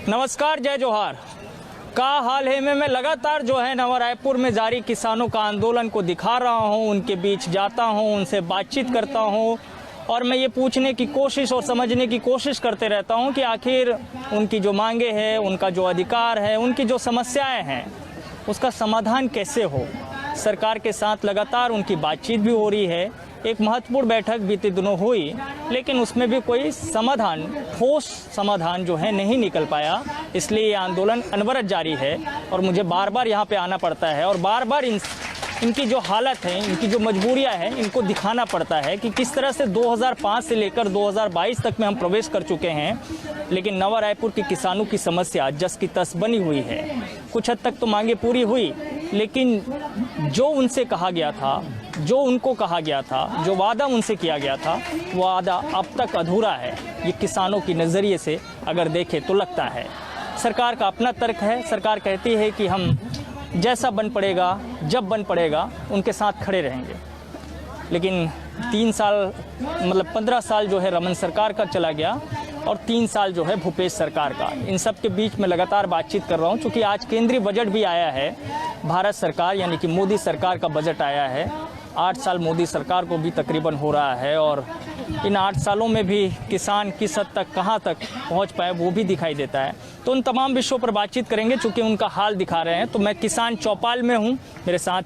नमस्कार, जय जोहार। का हाल है मैं लगातार जो है नवा रायपुर में जारी किसानों का आंदोलन को दिखा रहा हूं, उनके बीच जाता हूं, उनसे बातचीत करता हूं और मैं ये पूछने की कोशिश और समझने की कोशिश करते रहता हूं कि आखिर उनकी जो मांगे हैं, उनका जो अधिकार है, उनकी जो समस्याएं हैं, उसका समाधान कैसे हो। सरकार के साथ लगातार उनकी बातचीत भी हो रही है। एक महत्वपूर्ण बैठक बीते दिनों हुई, लेकिन उसमें भी कोई समाधान, ठोस समाधान जो है नहीं निकल पाया। इसलिए ये आंदोलन अनवरत जारी है और मुझे बार बार यहाँ पे आना पड़ता है और बार बार इनकी जो हालत है, इनकी जो मजबूरियाँ हैं, इनको दिखाना पड़ता है कि किस तरह से 2005 से लेकर 2022 तक में हम प्रवेश कर चुके हैं, लेकिन नवा रायपुर के किसानों की समस्या जस की तस बनी हुई है। कुछ हद तक तो मांगे पूरी हुई, लेकिन जो उनसे कहा गया था, जो उनको कहा गया था, जो वादा उनसे किया गया था, वो वादा अब तक अधूरा है। ये किसानों की नज़रिए से अगर देखें तो लगता है। सरकार का अपना तर्क है। सरकार कहती है कि हम जैसा बन पड़ेगा, जब बन पड़ेगा, उनके साथ खड़े रहेंगे। लेकिन 3 साल मतलब 15 साल जो है रमन सरकार का चला गया और 3 साल जो है भूपेश सरकार का। इन सब के बीच में लगातार बातचीत कर रहा हूँ, क्योंकि आज केंद्रीय बजट भी आया है। भारत सरकार यानी कि मोदी सरकार का बजट आया है। 8 साल मोदी सरकार को भी तकरीबन हो रहा है और इन 8 सालों में भी किसान किस हद तक, कहाँ तक पहुँच पाए, वो भी दिखाई देता है। तो उन तमाम विषयों पर बातचीत करेंगे, चूँकि उनका हाल दिखा रहे हैं। तो मैं किसान चौपाल में हूँ, मेरे साथ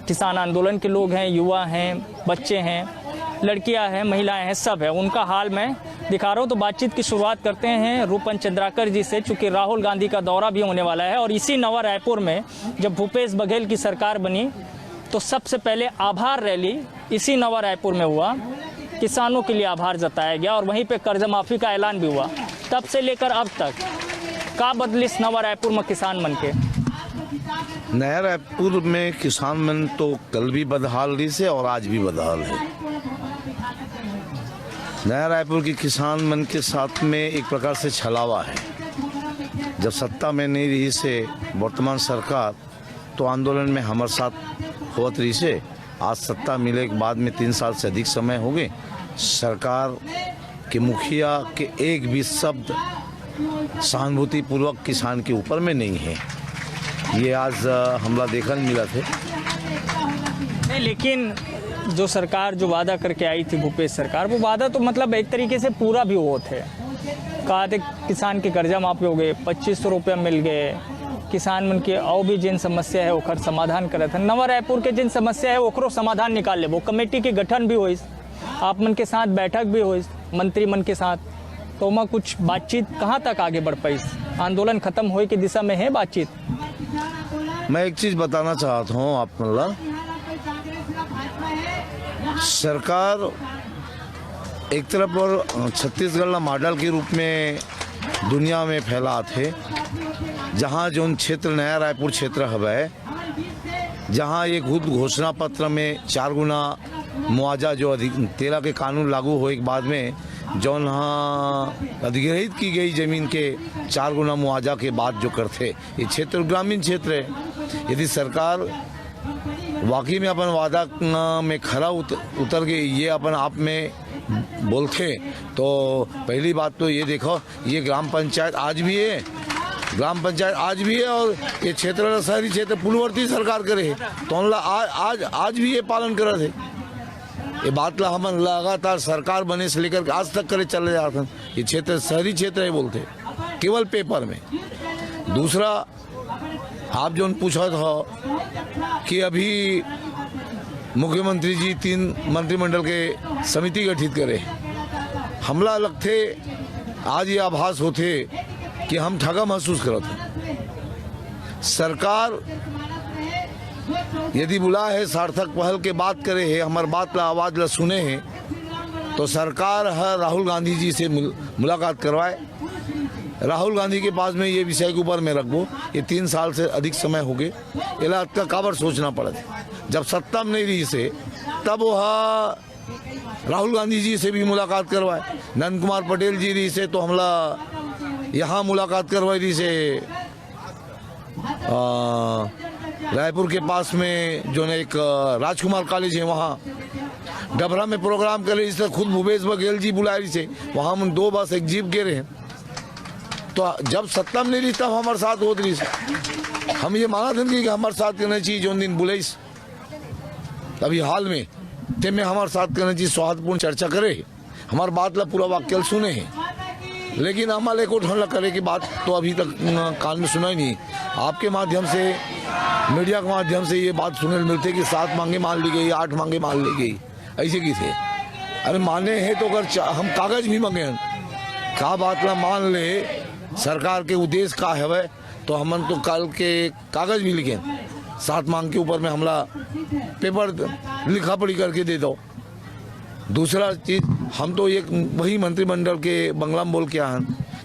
किसान आंदोलन के लोग हैं, युवा हैं, बच्चे हैं, लड़कियां हैं, महिलाएं हैं, सब है। उनका हाल मैं दिखा रहा हूँ। तो बातचीत की शुरुआत करते हैं रूपन चंद्राकर जी से, चूँकि राहुल गांधी का दौरा भी होने वाला है और इसी नवा रायपुर में जब भूपेश बघेल की सरकार बनी तो सबसे पहले आभार रैली इसी नवा रायपुर में हुआ। किसानों के लिए आभार जताया गया और वहीं पे कर्ज माफ़ी का ऐलान भी हुआ। तब से लेकर अब तक का बदलिस नवा रायपुर में किसान मन के? नया रायपुर में किसान मन तो कल भी बदहाल रही से और आज भी बदहाल है। नया रायपुर की किसान मन के साथ में एक प्रकार से छलावा है। जब सत्ता में नहीं रही से वर्तमान सरकार, तो आंदोलन में हमारे साथ होत रही से। आज सत्ता मिले के बाद में 3 साल से अधिक समय हो गए, सरकार के मुखिया के एक भी शब्द सहानुभूति पूर्वक किसान के ऊपर में नहीं है। ये आज हमला देखने मिला थे। नहीं, लेकिन जो सरकार जो वादा करके आई थी भूपेश सरकार, वो वादा तो मतलब एक तरीके से पूरा भी हुआ थे। कहा थे किसान के कर्जा माफी हो गए, 2500 रुपया मिल गए, किसान मन के और भी जिन समस्या है ओकर समाधान करे थे। नवा रायपुर के जिन समस्या है ओकरो समाधान निकाल ले। वो कमेटी के गठन भी हुई, आप मन के साथ बैठक भी हुई मंत्री मन के साथ। तो मैं कुछ बातचीत कहाँ तक आगे बढ़ पाई? आंदोलन खत्म होने की दिशा में है बातचीत? मैं एक चीज बताना चाहता हूँ आप मतलब, सरकार एक तरफ और छत्तीसगढ़ मॉडल के रूप में दुनिया में फैला थे, जहाँ जो क्षेत्र नया रायपुर क्षेत्र है, जहाँ ये खुद घोषणा पत्र में 4 गुना मुआवजा जो 13 के कानून लागू होने के बाद में जो यहाँ अधिग्रहित की गई जमीन के 4 गुना मुआवजा के बाद जो करते, ये क्षेत्र ग्रामीण क्षेत्र है। यदि सरकार वाकई में अपन वादा में खरा उतर के ये अपन आप में बोलते, तो पहली बात तो ये देखो, ये ग्राम पंचायत आज भी है, ग्राम पंचायत आज भी है और ये क्षेत्र शहरी क्षेत्र पूर्ववर्ती सरकार करे, तो आज भी ये पालन कर रहे थे। ये बात ला हम लगातार सरकार बने से लेकर आज तक करे चले जाते हैं। ये क्षेत्र शहरी क्षेत्र है बोलते, केवल पेपर में। दूसरा, आप जो पूछा था कि अभी मुख्यमंत्री जी 3 मंत्रिमंडल के समिति गठित करे, हमला लगते आज ये आभास होते कि हम ठगा महसूस करते। सरकार यदि बुला है, सार्थक पहल के बात करे है, हमार बात ला आवाज ला सुने हैं, तो सरकार है राहुल गांधी जी से मुलाकात करवाए। राहुल गांधी के पास में ये विषय के ऊपर में रखबो। ये 3 साल से अधिक समय हो गए, इला का काबर सोचना पड़ा था। जब सत्ता में नहीं रही से, तब वह राहुल गांधी जी से भी मुलाकात करवाए। नंद कुमार पटेल जी रही से तो हमला यहाँ मुलाकात करवाई रही से रायपुर के पास में जो एक राजकुमार कॉलेज है, वहाँ डबरा में प्रोग्राम कर रही, खुद भूपेश बघेल जी बुला रही से, वहाँ हम 2 बस एक जीप गिरे हैं। तो जब सत्ता में नहीं रही तब हमारे साथ होत रही। हम ये माना था कि हमारे साथ करना चाहिए जो दिन बुलाइस अभी हाल में ते में हमारे साथ करना चाहिए, सौहार्दपूर्ण चर्चा करे, हमारी बात ला पूरा वाक्य सुने हैं। लेकिन हमारे को ढंग करे की बात तो अभी तक कान में सुना ही नहीं। आपके माध्यम से, मीडिया के माध्यम से ये बात सुनने मिलते कि 7 मांगे मान ली गई, 8 मांगे मान ली गई, ऐसे की थे। अरे माने हैं तो अगर हम कागज भी मांगे का बात ला मान ले सरकार के उद्देश्य का है तो हमन तो कल के कागज भी लिखे 7 मांग के ऊपर में हमला पेपर लिखा पढ़ी करके दे दो। दूसरा चीज हम तो एक वही मंत्रिमंडल के बंगला में बोल के आए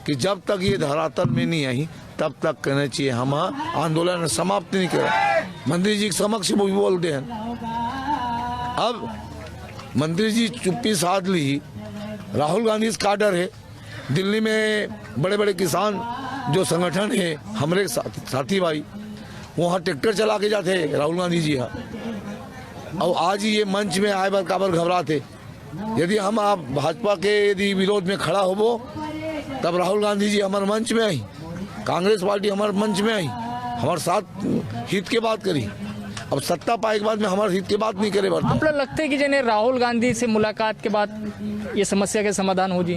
कि जब तक ये धरातल में नहीं आई तब तक कहना चाहिए हम आंदोलन समाप्त नहीं करा। मंत्री जी के समक्ष वो भी बोलते हैं। अब मंत्री जी चुप्पी साध ली। राहुल गांधी का काडर है, दिल्ली में बड़े बड़े किसान जो संगठन है हमारे साथी भाई वहाँ ट्रैक्टर चला के जाते राहुल गांधी जी। हाँ, और आज ये मंच में आए बार काबर घबराते। यदि हम आप भाजपा के यदि विरोध में खड़ा हो तब राहुल गांधी जी हमारे मंच में आई, कांग्रेस पार्टी हमारे मंच में आई, हमारे साथ हित के बात करी। अब सत्ता पाए के बाद में हमारे हित की बात नहीं करे। आप लोग लगता है कि जने राहुल गांधी से मुलाकात के बाद ये समस्या के समाधान हो जी?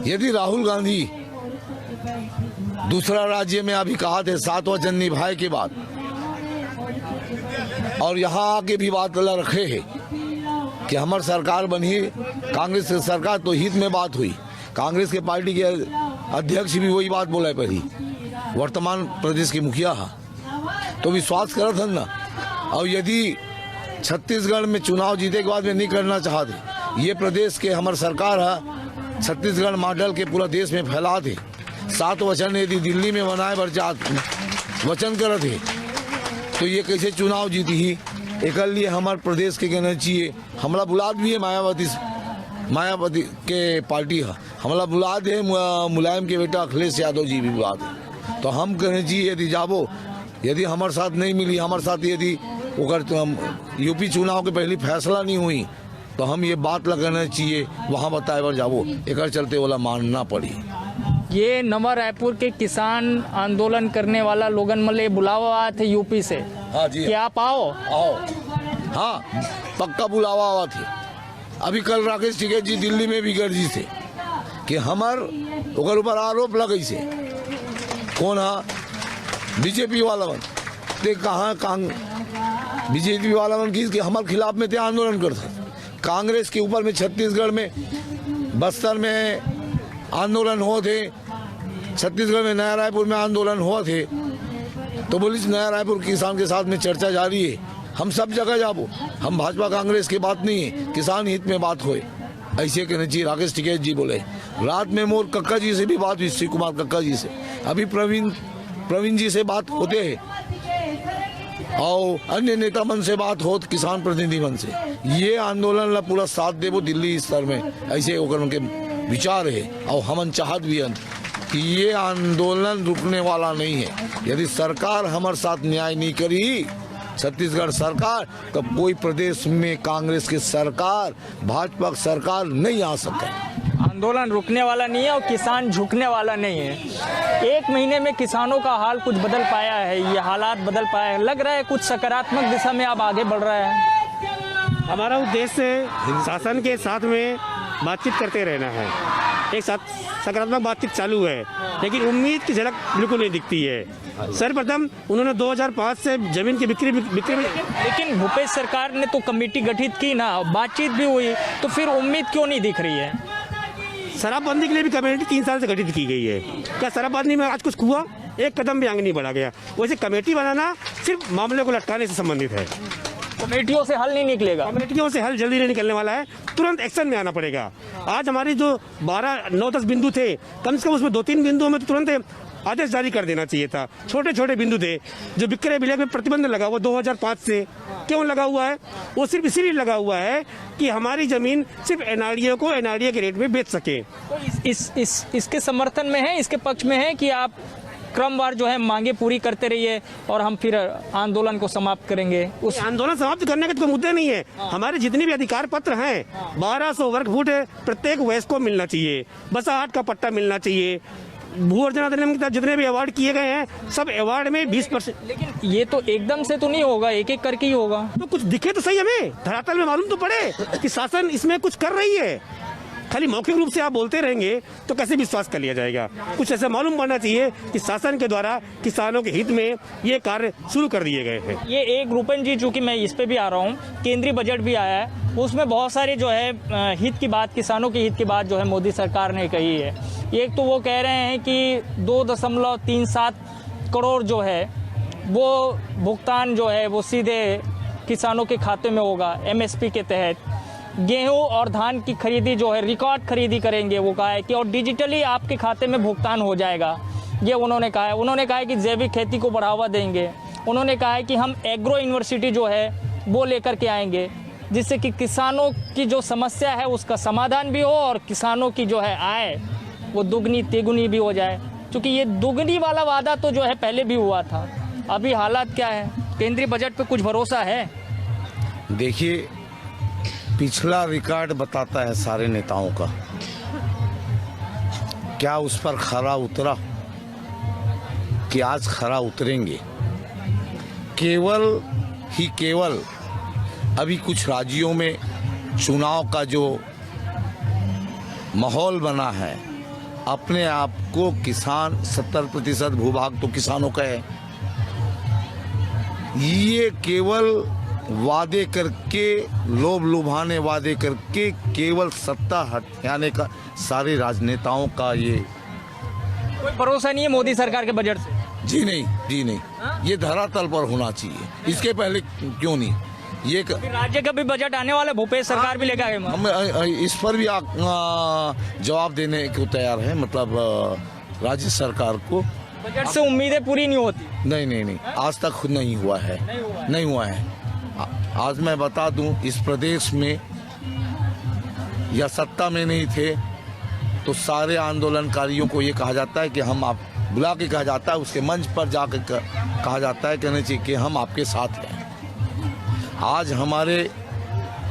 यदि राहुल गांधी दूसरा राज्य में अभी कहा थे 7 वचन निभाए के बाद और यहाँ आके भी बात रखे है कि हमारी सरकार बनी, कांग्रेस की सरकार तो हित में बात हुई। कांग्रेस के पार्टी के अध्यक्ष भी वही बात बोला पड़ी, वर्तमान प्रदेश के मुखिया तो विश्वास करत हन ना। और यदि छत्तीसगढ़ में चुनाव जीते के बाद में नहीं करना चाहते, ये प्रदेश के हमारे सरकार है छत्तीसगढ़ मॉडल के पूरा देश में फैला थे। 7 वचन यदि दिल्ली में बनाए बरजात वचन कर थे तो ये कैसे चुनाव जीती ही। एक लिए हमारे प्रदेश के कहना चाहिए हमला बुलाद भी है मायावती के पार्टी है, हमला बुलाद है मुलायम के बेटा अखिलेश यादव जी भी बुलाद है। तो हम कहना चाहिए यदि जाबो, यदि हमारे साथ नहीं मिली, हमारे साथ यदि यूपी चुनाव के पहली फैसला नहीं हुई तो हम ये बात लगाना चाहिए वहाँ बताए बार जाबो, एक चलते वाला मानना पड़ी। ये नवा रायपुर के किसान आंदोलन करने वाला लोगन मतलब बुलावा आए थे यूपी से। हाँ जी, कि आप आओ। हाँ पक्का बुलावा आवा थे। अभी कल राकेश टिकैत जी दिल्ली में भी गर्जी थे कि हमार ओकर ऊपर आरोप लगे से कौन है बीजेपी वाला बन ते कहाँ बीजेपी वाला बन की हमारे खिलाफ में थे आंदोलन करते। कांग्रेस के ऊपर में छत्तीसगढ़ में बस्तर में आंदोलन हुए थे, छत्तीसगढ़ में नया रायपुर में आंदोलन हुआ थे। तो बोलिस नया रायपुर किसान के साथ में चर्चा जारी है। हम सब जगह जाबो, हम भाजपा कांग्रेस की बात नहीं है, किसान हित में बात होए ऐसे कहना चाहिए। राकेश टिकैत जी बोले। रात में मोर कक्का जी से भी बात हुई, श्री कुमार कक्का जी से, अभी प्रवीण जी से बात होते है और अन्य नेता मन से बात हो, किसान प्रतिनिधि मन से। ये आंदोलन ला पूरा साथ देवो दिल्ली स्तर में ऐसे उनके विचार है। और हम चाहत भी हैं कि ये आंदोलन रुकने वाला नहीं है। यदि सरकार हमारे साथ न्याय नहीं करी, छत्तीसगढ़ सरकार, तब कोई प्रदेश में कांग्रेस की सरकार, भाजपा सरकार नहीं आ सके। आंदोलन रुकने वाला नहीं है और किसान झुकने वाला नहीं है। 1 महीने में किसानों का हाल कुछ बदल पाया है, ये हालात बदल पाया है, लग रहा है कुछ सकारात्मक दिशा में अब आगे बढ़ रहा है। हमारा उद्देश्य शासन के साथ में बातचीत करते रहना है। एक साथ सकारात्मक बातचीत चालू है, लेकिन उम्मीद की झलक बिल्कुल नहीं दिखती है। सर्वप्रथम उन्होंने 2005 से जमीन की बिक्री लेकिन भूपेश सरकार ने तो कमेटी गठित की ना, बातचीत भी हुई, तो फिर उम्मीद क्यों नहीं दिख रही है? शराबबंदी के लिए भी कमेटी 3 साल से गठित की गई है। क्या शराबबंदी में आज कुछ हुआ? एक कदम भी आगे नहीं बढ़ा गया। वैसे कमेटी बनाना सिर्फ मामले को लटकाने से संबंधित है। कमेटियों से हल नहीं निकलेगा। कमेटियों से हल जल्दी नहीं निकलने वाला है, तुरंत एक्शन में आना पड़ेगा। आज हमारी जो 9-10 बिंदु थे, कम से कम उसमें 2-3 बिंदुओं में तो तुरंत आदेश जारी कर देना चाहिए था। छोटे छोटे बिंदु थे जो विक्रय विलय में प्रतिबंध लगा हुआ 2005 से। क्यों लगा हुआ है? वो सिर्फ इसीलिए लगा हुआ है कि हमारी जमीन सिर्फ एनआरडीए को एनआरडीए के रेट में बेच सके। तो इसके समर्थन में है, इसके पक्ष में है कि आप क्रमवार जो है मांगे पूरी करते रहिए और हम फिर आंदोलन को समाप्त करेंगे। उस आंदोलन समाप्त करने का तो कोई मुद्दा नहीं है। हमारे जितने भी अधिकार पत्र हैं 1200 वर्ग फुट प्रत्येक वयस्क को मिलना चाहिए, बसाहट का पट्टा मिलना चाहिए, भू अर्जन अधिनियम के तहत जितने भी अवार्ड किए गए हैं सब अवार्ड में 20%। लेकिन ये तो एकदम से तो नहीं होगा, एक एक करके ही होगा। तो कुछ दिखे तो सही, हमें धरातल में मालूम तो पड़े कि शासन इसमें कुछ कर रही है। खाली मौखिक रूप से आप बोलते रहेंगे तो कैसे विश्वास कर लिया जाएगा? कुछ ऐसा मालूम पड़ना चाहिए कि शासन के द्वारा किसानों के हित में ये कार्य शुरू कर दिए गए हैं। ये एक रूपन जी, चूंकि मैं इस पे भी आ रहा हूँ, केंद्रीय बजट भी आया है, उसमें बहुत सारे जो है हित की बात, किसानों के हित की बात जो है मोदी सरकार ने कही है। एक तो वो कह रहे हैं कि 2.37 करोड़ जो है वो भुगतान जो है वो सीधे किसानों के खाते में होगा MSP के तहत। गेहूं और धान की खरीदी जो है रिकॉर्ड खरीदी करेंगे, वो कहा है कि और डिजिटली आपके खाते में भुगतान हो जाएगा, ये उन्होंने कहा है। उन्होंने कहा है कि जैविक खेती को बढ़ावा देंगे। उन्होंने कहा है कि हम एग्रो यूनिवर्सिटी जो है वो लेकर के आएंगे, जिससे कि किसानों की जो समस्या है उसका समाधान भी हो और किसानों की जो है आय वो दुगनी तिगुनी भी हो जाए। क्योंकि ये दुगनी वाला वादा तो जो है पहले भी हुआ था। अभी हालात क्या है? केंद्रीय बजट पे कुछ भरोसा है? देखिए, पिछला रिकॉर्ड बताता है सारे नेताओं का, क्या उस पर खरा उतरा कि आज खरा उतरेंगे? केवल अभी कुछ राज्यों में चुनाव का जो माहौल बना है, अपने आप को किसान 70% भूभाग तो किसानों का है, ये केवल वादे करके, लोभ लुभाने वादे करके केवल सत्ता हटाने का सारे राजनेताओं का ये कोई भरोसा नहीं है मोदी सरकार के बजट से? जी नहीं, ये धरातल पर होना चाहिए। इसके पहले क्यों नहीं? ये राज्य का भी बजट आने वाला, भूपेश सरकार भी लेकर आए। हम इस पर भी जवाब देने को तैयार है। मतलब राज्य सरकार को बजट से उम्मीदें पूरी नहीं होती। नहीं, आज तक खुद नहीं हुआ है। आज मैं बता दूं, इस प्रदेश में या सत्ता में नहीं थे तो सारे आंदोलनकारियों को ये कहा जाता है कि हम आप बुला के कहा जाता है, उसके मंच पर जाकर कहा जाता है, कहना चाहिए कि हम आपके साथ हैं। आज हमारे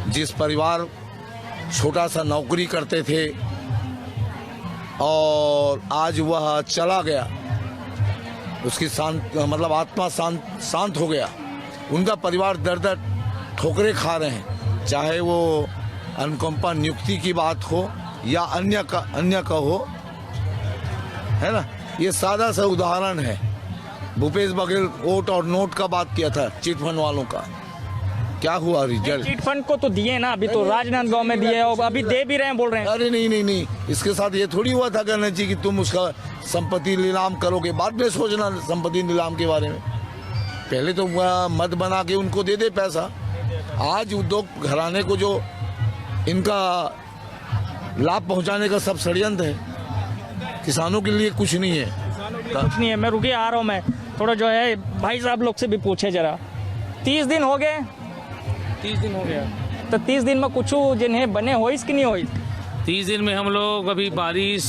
जिस परिवार छोटा सा नौकरी करते थे और आज वह चला गया, उसकी मतलब आत्मा शांत हो गया, उनका परिवार दर ठोकरे खा रहे हैं, चाहे वो अनुकंपा नियुक्ति की बात हो या अन्य का हो, है ना। ये सादा सा उदाहरण है। भूपेश बघेल वोट और नोट का बात किया था, चिट फंड वालों का, क्या हुआ रिजल्ट? चिट फंड को तो दिए ना, अभी तो राजनांदगांव में दिए और अभी दे भी रहे हैं, बोल रहे हैं। अरे नहीं, इसके साथ ये थोड़ी हुआ था कहना चाहिए कि तुम उसका संपत्ति नीलाम करोगे, बाद में सोचना संपत्ति नीलाम के बारे में, पहले तो मत बना के उनको दे दे पैसा। आज उद्योग घराने को जो इनका लाभ पहुंचाने का सब षड्यंत्र है, किसानों के लिए कुछ नहीं है। कुछ नहीं है। मैं रुके आ रहा हूँ, मैं थोड़ा जो है भाई साहब लोग से भी पूछे जरा। 30 दिन हो गए, 30 दिन हो गया, तो 30 दिन में कुछ जिन्हें बने हो कि नहीं हो? 30 दिन में हम लोग अभी बारिश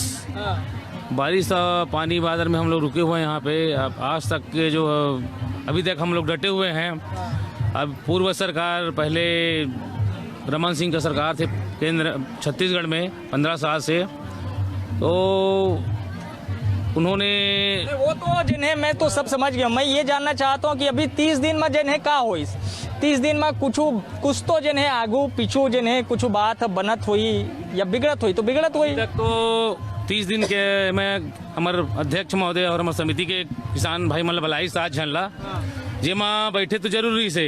पानी बादल में हम लोग रुके हुए हैं यहाँ पे। अब आज तक के जो अभी तक हम लोग डटे हुए हैं। अब पूर्व सरकार, पहले रमन सिंह का सरकार थे केंद्र छत्तीसगढ़ में 15 साल से, तो उन्होंने वो तो जिन्हें मैं तो सब समझ गया। मैं ये जानना चाहता हूँ कि अभी 30 दिन में जिन्हें का हो, 30 दिन में कुछ तो जिन्हें आगू पीछू जिन्हें कुछ बात बनत हुई या बिगड़त हुई, तो बिगड़त हुई तो 30 दिन के मैं हमारे अध्यक्ष महोदय और हमारे समिति के किसान भाई मतलब भलाई साथ झनला जेमा बैठे तो जरूरी से,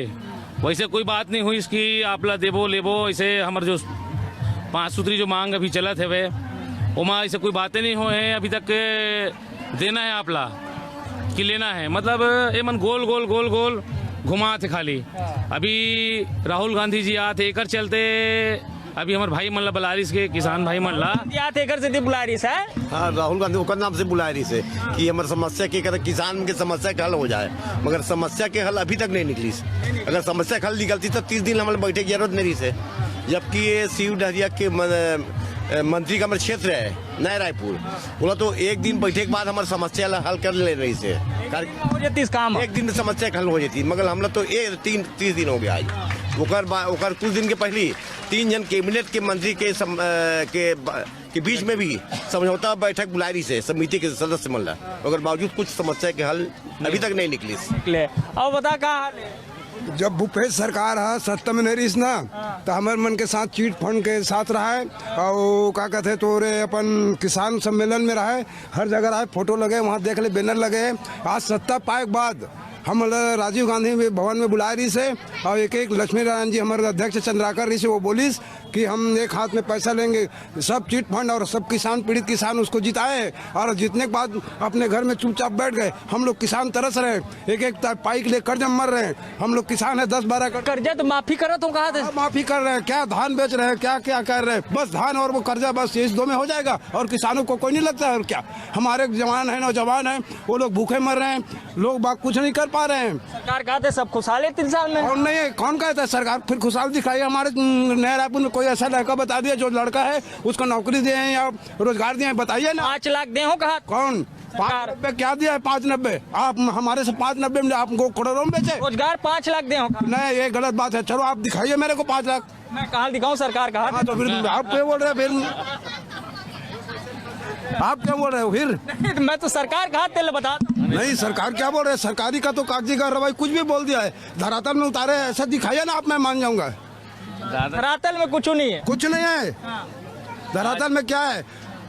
वैसे कोई बात नहीं हुई इसकी आपला देबो लेबो, ऐसे हमारे जो 5 सूत्री जो मांग अभी चलत है वे वहाँ ऐसे कोई बातें नहीं हुए हैं अभी तक। देना है आपला कि लेना है, मतलब ये मन गोल गोल गोल गोल घुमा थे खाली। अभी राहुल गांधी जी आते एकर चलते, अभी हमारे भाई मन ला बलारिस के किसान भाई मन ला एकर से बुलारिस है। हाँ, राहुल गांधी ओकर नाम से बुलारिस है कि हमारे समस्या के करे किसान के समस्या का हल हो जाए, मगर समस्या के हल अभी तक नहीं निकली। अगर समस्या का हल निकलती तो 30 दिन हमारे बैठे की जरूरत नहीं से। जबकि ये शिव डहरिया के मंत्री का हमारे क्षेत्र है नया रायपुर, बोला तो एक दिन बैठे के बाद हमारी समस्या हल कर ले रही से, हो जाती काम, एक दिन में समस्या हल हो जाती, मगर हम लोग तो 30 दिन हो गया आज ओकर कुछ दिन के पहले 3 जन कैबिनेट के मंत्री के बीच में भी समझौता बैठक बुलाई रही से समिति के सदस्य मन ला, मगर बावजूद कुछ समस्या के हल अभी तक नहीं निकली। अब बता का हाल है? जब भूपेश सरकार है सत्ता में नहीं रही ना, तो हमारे मन के साथ चीट फंड के साथ रहा है। और क्या कहते तो रे अपन किसान सम्मेलन में रहा है, हर जगह रहा है, फोटो लगे वहाँ देख ले, बैनर लगे। आज सत्ता पाए के बाद हम राजीव गांधी भवन में बुला रही से, और एक लक्ष्मी नारायण जी हमारे अध्यक्ष चंद्राकर रही से वो बोलिस कि हम एक हाथ में पैसा लेंगे, सब चिट फंड और सब किसान पीड़ित किसान उसको जिताए, और जीतने के बाद अपने घर में चुपचाप बैठ गए। हम लोग किसान तरस रहे, एक पाई के लिए कर्ज मर रहे हैं। हम लोग किसान है 10-12 कर्जा तो माफी करो तो कहा था माफी कर रहे हैं, क्या धान बेच रहे हैं, क्या क्या कर रहे हैं, बस धान और वो कर्जा, बस इस 2 में हो जाएगा और किसानों को कोई नहीं लगता है। और क्या हमारे जवान है, नौजवान है, वो लोग भूखे मर रहे हैं, लोग बाग कुछ नहीं कर पा रहे हैं। सरकार कहते सब खुशहाल है 3 साल में, और नहीं, कौन कहता है सरकार फिर खुशहाल दिखाई? हमारे नया रायपुर में कोई ऐसा लड़का बता दिया जो लड़का है उसको नौकरी दिए हैं या रोजगार दिए हैं, बताइए ना। 5 लाख दे हो कहा? कौन 590 क्या दिया है? 590 आप हमारे से 590 में आपको करोड़ों में बेचे। रोजगार 5 लाख दे हो? नहीं, ये गलत बात है। चलो आप दिखाइए मेरे को 5 लाख। मैं कहाँ दिखाऊं? सरकार कहा? हाँ, तो फिर आप क्या बोल रहे हैं? फिर आप क्या बोल रहे हो फिर? मैं तो सरकार कहा तेल बता। नहीं, सरकार क्या बोल रहे हैं? सरकारी का तो कागजी कार्रवाई कुछ भी बोल दिया है, धरातल में उतारे ऐसा दिखाइए ना आप, मैं मान जाऊंगा। धरातल में कुछ नहीं है, कुछ नहीं है। धरातल में क्या है?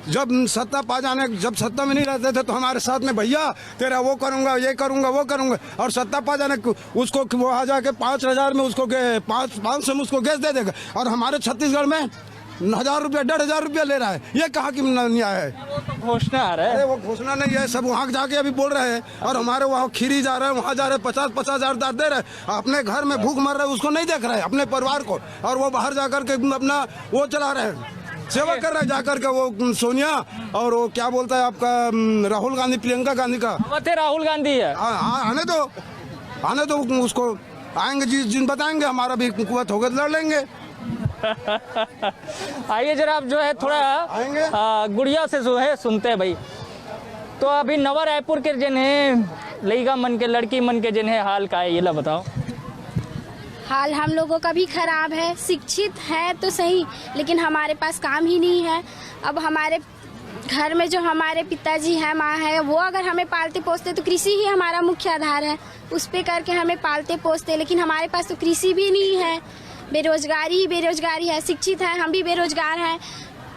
जब सत्ता पा जाने, जब सत्ता में नहीं रहते थे तो हमारे साथ में भैया तेरा वो करूंगा, ये करूंगा, वो करूंगा, और सत्ता पा जाने उसको वो आ जाके 5,000 में उसको 500 में उसको गैस दे देगा, और हमारे छत्तीसगढ़ में 1,000 रुपया 1,500 रुपया ले रहा है। ये कहाँ की न्याय है? घोषणा आ रहा है। अरे वो घोषणा नहीं है, सब वहाँ जाके अभी बोल रहे हैं, और हमारे वहाँ खीरी जा रहे हैं, वहाँ जा रहे हैं, 50-50 हज़ार दे रहे हैं। अपने घर में भूख मर रहे हैं उसको नहीं देख रहे हैं, अपने परिवार को, और वो बाहर जाकर के अपना वो चला रहे हैं, सेवा कर रहे हैं जाकर के। वो सोनिया और वो क्या बोलता है आपका राहुल गांधी, प्रियंका गांधी का राहुल गांधी है। आने दो उसको, आएंगे जिन बताएंगे, हमारा भी कुवत होगा लड़ लेंगे। आइए जरा आप जो है थोड़ा गुड़िया से जो है सुनते हैं भाई। तो अभी नवा रायपुर के जिन्हें लड़का मन के, लड़की मन के जिन्हें हाल का है, ये ला बताओ। हाल हम लोगों का भी खराब है, शिक्षित है तो सही, लेकिन हमारे पास काम ही नहीं है। अब हमारे घर में जो हमारे पिताजी है, माँ है, वो अगर हमें पालते पोसते, तो कृषि ही हमारा मुख्य आधार है, उस पे करके हमें पालते पोसते, लेकिन हमारे पास तो कृषि भी नहीं है। बेरोजगारी है, शिक्षित है, हम भी बेरोजगार हैं।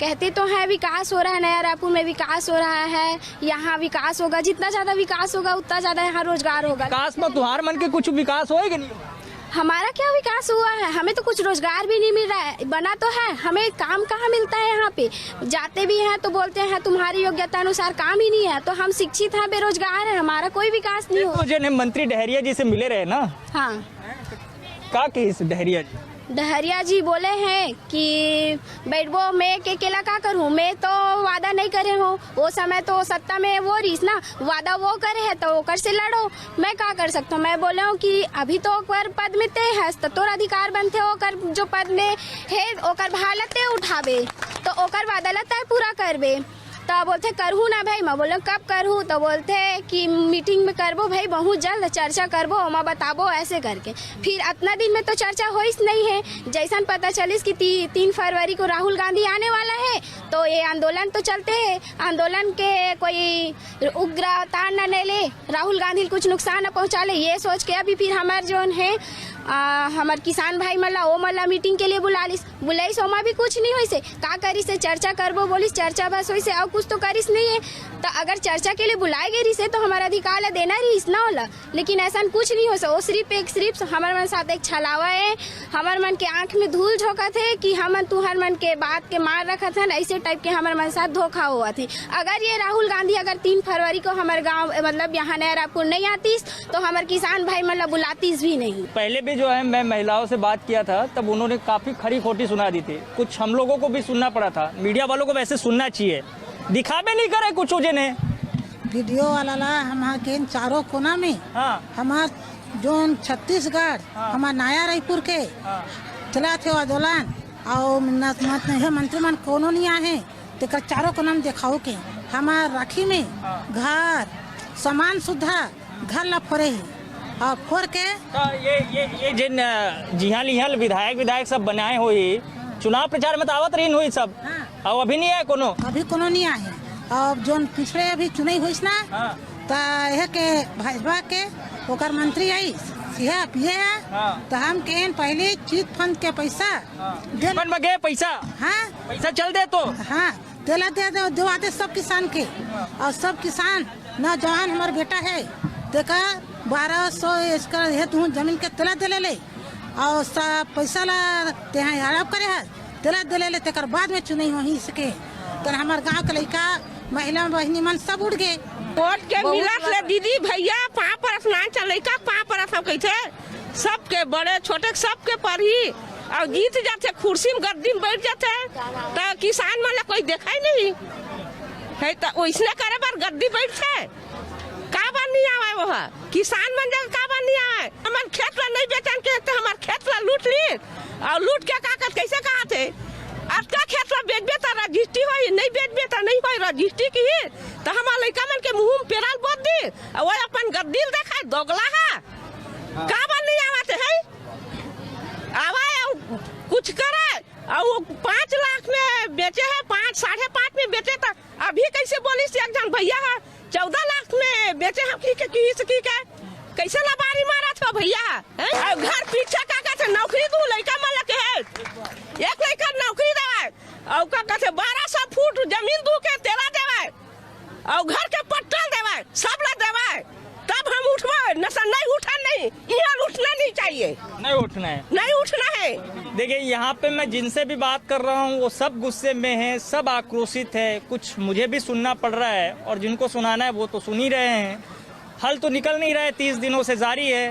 कहते तो हैं विकास हो रहा है, नया रायपुर में विकास हो रहा है, यहाँ विकास होगा, जितना ज़्यादा विकास होगा उतना ज़्यादा यहाँ रोजगार होगा। विकास में तुम्हारे मन के कुछ विकास होएगा नहीं? हमारा क्या विकास हुआ है? हमें तो कुछ रोजगार भी नहीं मिल रहा है, बना तो है, हमें काम कहाँ मिलता है? यहाँ पे जाते भी हैं तो बोलते हैं तुम्हारी योग्यता अनुसार काम ही नहीं है। तो हम शिक्षित हैं, बेरोजगार हैं, हमारा कोई विकास नहीं हो। जिन्हें मंत्री डहरिया जी से मिले रहे ना, हाँ, क्या कही डहरिया जी? डहरिया जी बोले हैं कि बैठबो, मैं के केला का करूँ, मैं तो वादा नहीं करे हूँ। वो समय तो सत्ता में वो रीस ना, वादा वो करे है तो ओकर से लड़ो, मैं क्या कर सकता हूँ? मैं बोले हूँ कि अभी तो ओकर पद में ते है तो तोर अधिकार बनते, ओकर जो पद में है ओकर भालते उठाबे, तो ओकर वादा लता पूरा करबे। तो बोलते करहूँ ना भाई, मैं बोले कब करहूँ? तो बोलते कि मीटिंग में करबो भाई, बहुत जल्द चर्चा करबो, मैं बताबो, ऐसे करके। फिर इतना दिन में तो चर्चा होइस नहीं है। जैसा पता चलिस कि 3 फरवरी को राहुल गांधी आने वाला है, तो ये आंदोलन तो चलते हैं, आंदोलन के कोई उग्र तार न ले ले, राहुल गांधी कुछ नुकसान न पहुँचा ले, ये सोच के अभी फिर हमारे जो है हमार किसान भाई मल्ला वो मल्ला मीटिंग के लिए बुलाइस, ओमा भी कुछ नहीं होइसे, का करी से चर्चा करबो बोलिस, चर्चा बस होइसे और कुछ तो करिस नहीं है। तो अगर चर्चा के लिए बुलाए गए रिसे तो हमारा अधिकार देना रहीस ना होला, लेकिन ऐसा कुछ नहीं हो। वो सिर्फ हमारे मन साथ एक छलावा है, हमारे मन के आंख में धूल झोंका थे कि हम तुहर मन के बात के मार रखा था, ऐसे टाइप के हमारे मन साथ धोखा हुआ थे। अगर ये राहुल गांधी अगर 3 फरवरी को हमारे गाँव मतलब यहाँ नया रायपुर नहीं आतीस, तो हमारे किसान भाई मतलब बुलातीस भी नहीं। पहले भी जो है मैं महिलाओं से बात किया था, तब उन्होंने काफी खरी खोटी सुना दी थी, कुछ हम लोगों को भी सुनना पड़ा था। मीडिया वालों को वैसे सुनना चाहिए, दिखावे नहीं करे कुछ जिन्हें वीडियो वाला ला हमारे के चारों कोना में। हाँ। हमार जो छत्तीसगढ़, हमार नया रायपुर के चला थे आंदोलन और मंत्री मन कोनो नहीं आए, तो चारों कोना में दिखाओ के हमार राखी में घर सामान सुधा घर ला फरे है, और फोड़ के ये जिन जिहाल विधायक सब बनाए हुई चुनाव प्रचार में तो आवत रही हुई सब। हाँ। और अभी नहीं है कोनो। अभी कोनो नहीं आए। और जो पिछले अभी चुनाई हुई ना तो यह के भाजपा के ओकर मंत्री आई सिया पिए है तो हम कहें पहले चीट फंड के पैसा मन में गए पैसा। हाँ पैसा चल दे तो हाँ दिला दे आते सब किसान के। और सब किसान नौजवान हमारे बेटा है देखा 1200 एकड़ है तू जमीन के तला दिले ले और सब पैसा ला ते हड़प करे है दिला दिले ले तेकर बाद में चुनाई हो ही सके तो हमारे गांव के लड़का महिला बहनी मन सब उड़ गए। वोट के मिलत ले दीदी भैया 5 बरस ना चले का 5 बरस हम कहते सबके बड़े छोटे सबके पढ़ी और जीत जाते कुर्सी में गद्दी में बैठ जाते तो किसान मन कोई देखा ही नहीं है तो वैसने करे बार गद्दी बैठते का बार नहीं आवे वो किसान मन जगह का बार नहीं आवे हमारे खेत ला नहीं बेचन के तो हमारे खेत ला लूट ली और लूट के कागज कैसे कहा थे आज का खेत ला बेच बेता रजिस्ट्री होई नहीं बेच बेता नहीं होई रजिस्ट्री की तो हमारे लड़का मन के मुंह में पेराल बोल दी और वो अपन गद्दी देखा दोगला है का बार नहीं आवाते है आवा कुछ करे और 5 लाख में बेचे है 5 साढ़े 5 में बेचे था अभी कैसे बोली से एक जन भैया है 14 लाख में बेचे हम की कैसे लबारी मारा था भैया घर पीछे का कहते नौकरी दू लड़का मन के है एक लड़का नौकरी देवे और का कहते 1200 फुट जमीन दू के तेरा देवे और घर के पट्टल देवे सब ला देवे तब हम उठवा नहीं उठा नहीं यहाँ उठना नहीं चाहिए नहीं उठना है। देखिए यहाँ पे मैं जिनसे भी बात कर रहा हूँ वो सब गुस्से में हैं, सब आक्रोशित है। कुछ मुझे भी सुनना पड़ रहा है और जिनको सुनाना है वो तो सुन ही रहे हैं। हल तो निकल नहीं रहा है, 30 दिनों से जारी है।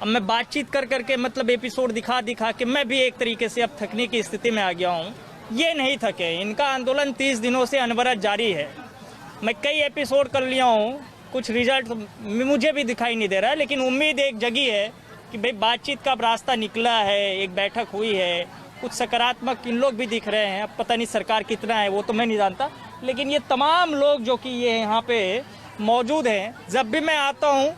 अब मैं बातचीत कर करके मतलब एपिसोड दिखा के मैं भी एक तरीके से अब थकने की स्थिति में आ गया हूँ। ये नहीं थके, इनका आंदोलन 30 दिनों से अनवरत जारी है। मैं कई एपिसोड कर लिया हूँ, कुछ रिजल्ट मुझे भी दिखाई नहीं दे रहा है, लेकिन उम्मीद एक जगी है कि भाई बातचीत का अब रास्ता निकला है, एक बैठक हुई है, कुछ सकारात्मक इन लोग भी दिख रहे हैं। अब पता नहीं सरकार कितना है वो तो मैं नहीं जानता, लेकिन ये तमाम लोग जो कि ये यहाँ पे मौजूद हैं, जब भी मैं आता हूँ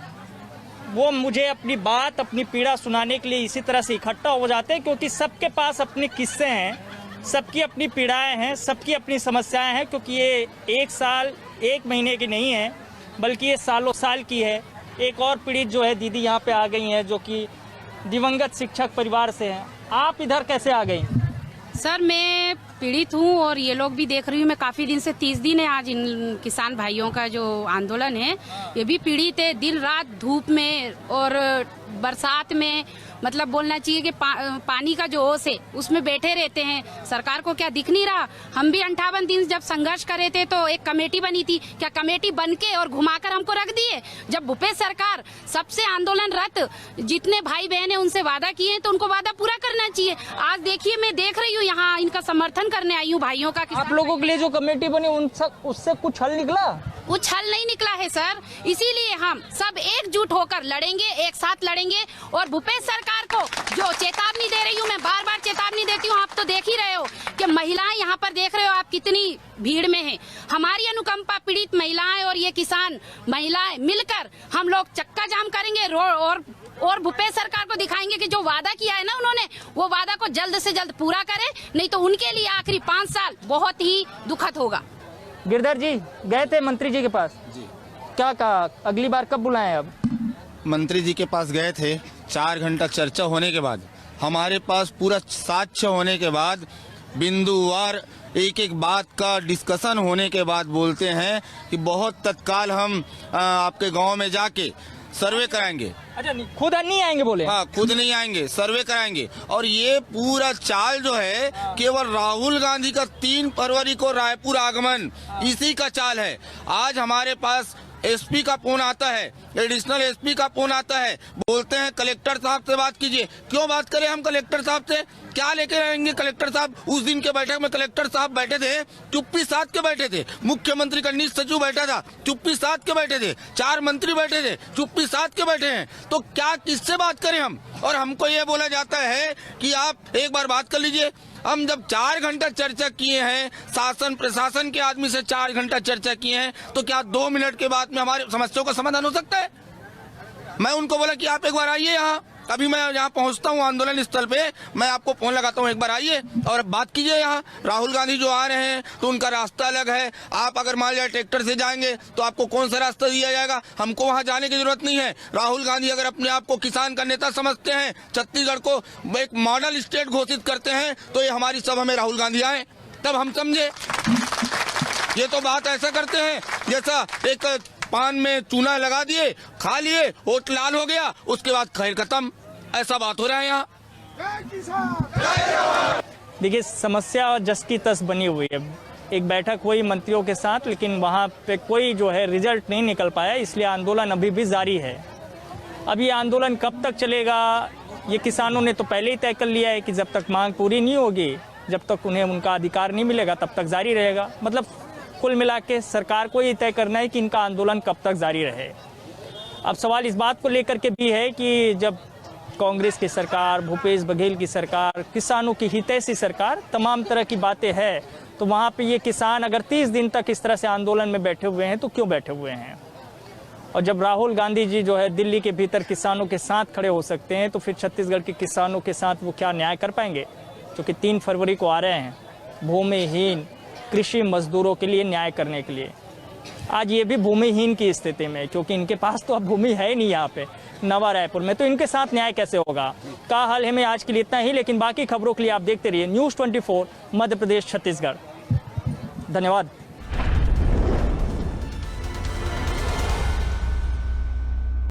वो मुझे अपनी बात अपनी पीड़ा सुनाने के लिए इसी तरह से इकट्ठा हो जाते हैं, क्योंकि सबके पास अपने किस्से हैं, सबकी अपनी पीड़ाएं हैं, सबकी अपनी समस्याएं हैं। क्योंकि ये 1 साल 1 महीने की नहीं है, बल्कि ये सालों साल की है। एक और पीड़ित जो है दीदी यहाँ पे आ गई हैं, जो कि दिवंगत शिक्षक परिवार से हैं। आप इधर कैसे आ गई? सर मैं पीड़ित हूँ और ये लोग भी देख रही हूँ मैं काफ़ी दिन से 30 दिन है आज इन किसान भाइयों का जो आंदोलन है ये भी पीड़ित है। दिन रात धूप में और बरसात में मतलब बोलना चाहिए कि पानी का जो ओस है उसमें बैठे रहते हैं। सरकार को क्या दिख नहीं रहा? हम भी 58 दिन जब संघर्ष कर रहे थे तो एक कमेटी बनी थी, क्या कमेटी बन के और घुमाकर हमको रख दिए? जब भूपेश सरकार सबसे आंदोलनरत जितने भाई बहन है उनसे वादा किए तो उनको वादा पूरा करना चाहिए। आज देखिए मैं देख रही हूँ यहाँ इनका समर्थन करने आई हूँ भाइयों का। आप लोगों के लिए जो कमेटी बनी उससे कुछ हल निकला? कुछ हल नहीं निकला है सर, इसीलिए हम सब एकजुट होकर लड़ेंगे, एक साथ लड़ेंगे। और भूपेश सरकार को जो चेतावनी दे रही हूँ, मैं बार बार चेतावनी देती हूँ, आप तो देख ही रहे हो कि महिलाएं यहाँ पर देख रहे हो आप कितनी भीड़ में हैं। हमारी अनुकंपा पीड़ित महिलाएं और ये किसान महिलाएं मिलकर हम लोग चक्का जाम करेंगे और भूपेश सरकार को दिखाएंगे कि जो वादा किया है ना उन्होंने, वो वादा को जल्द से जल्द पूरा करे, नहीं तो उनके लिए आखिरी 5 साल बहुत ही दुखद होगा। गिरधर जी गए थे मंत्री जी के पास जी, क्या कहा? अगली बार कब बुलाएं? अब मंत्री जी के पास गए थे, 4 घंटा चर्चा होने के बाद हमारे पास पूरा साक्ष्य होने के बाद बिंदुवार एक एक बात का डिस्कशन होने के बाद बोलते हैं कि बहुत तत्काल हम आपके गांव में जाके सर्वे कराएंगे। अच्छा, खुद नहीं आएंगे बोले? हाँ, खुद नहीं आएंगे, सर्वे कराएंगे। और ये पूरा चाल जो है केवल राहुल गांधी का 3 फरवरी को रायपुर आगमन, इसी का चाल है। आज हमारे पास एसपी का फोन आता है, एडिशनल एसपी का फोन आता है, बोलते हैं कलेक्टर साहब से बात कीजिए। क्यों बात करें हम कलेक्टर साहब से? क्या लेके आएंगे कलेक्टर साहब? उस दिन के बैठक में कलेक्टर साहब बैठे थे, चुप्पी साध के बैठे थे। मुख्यमंत्री का निज सचिव बैठा था, चुप्पी साध के बैठे थे। 4 मंत्री बैठे थे, चुप्पी साध के बैठे हैं। तो क्या किससे बात करें हम? और हमको ये बोला जाता है कि आप एक बार बात कर लीजिए। हम जब 4 घंटा चर्चा किए हैं, शासन प्रशासन के आदमी से 4 घंटा चर्चा किए हैं, तो क्या 2 मिनट के बाद में हमारी समस्याओं का समाधान हो सकता है? मैं उनको बोला कि आप एक बार आइए यहाँ, अभी मैं यहाँ पहुँचता हूँ आंदोलन स्थल पे, मैं आपको फोन लगाता हूँ, एक बार आइए और बात कीजिए। यहाँ राहुल गांधी जो आ रहे हैं तो उनका रास्ता अलग है, आप अगर मान लिया ट्रैक्टर से जाएंगे तो आपको कौन सा रास्ता दिया जाएगा, हमको वहाँ जाने की जरूरत नहीं है। राहुल गांधी अगर अपने आप को किसान का नेता समझते हैं, छत्तीसगढ़ को एक मॉडल स्टेट घोषित करते हैं, तो ये हमारी सभा में राहुल गांधी आए तब हम समझे। ये तो बात ऐसा करते हैं जैसा एक पान में चूना लगा दिए, खा लिए, वोट लाल हो गया, उसके बाद खैर खत्म, ऐसा बात हो रहा है यहाँ। देखिए, समस्या जस की तस बनी हुई है। एक बैठक हुई मंत्रियों के साथ, लेकिन वहाँ पे कोई जो है रिजल्ट नहीं निकल पाया, इसलिए आंदोलन अभी भी जारी है। अब ये आंदोलन कब तक चलेगा, ये किसानों ने तो पहले ही तय कर लिया है कि जब तक मांग पूरी नहीं होगी, जब तक उन्हें उनका अधिकार नहीं मिलेगा, तब तक जारी रहेगा। मतलब कुल मिला के सरकार को ये तय करना है कि इनका आंदोलन कब तक जारी रहे। अब सवाल इस बात को लेकर के भी है कि जब कांग्रेस की सरकार, भूपेश बघेल की सरकार, किसानों की हितैषी सरकार, तमाम तरह की बातें हैं, तो वहाँ पे ये किसान अगर 30 दिन तक इस तरह से आंदोलन में बैठे हुए हैं तो क्यों बैठे हुए हैं। और जब राहुल गांधी जी जो है दिल्ली के भीतर किसानों के साथ खड़े हो सकते हैं, तो फिर छत्तीसगढ़ के किसानों के साथ वो क्या न्याय कर पाएंगे, क्योंकि 3 फरवरी को आ रहे हैं भूमिहीन कृषि मजदूरों के लिए न्याय करने के लिए। आज ये भी भूमिहीन की स्थिति में, क्योंकि इनके पास तो अब भूमि है ही नहीं यहाँ पे नवा रायपुर में, तो इनके साथ न्याय कैसे होगा। का हाल है में आज के लिए इतना ही, लेकिन बाकी खबरों के लिए आप देखते रहिए News 24 मध्य प्रदेश छत्तीसगढ़। धन्यवाद।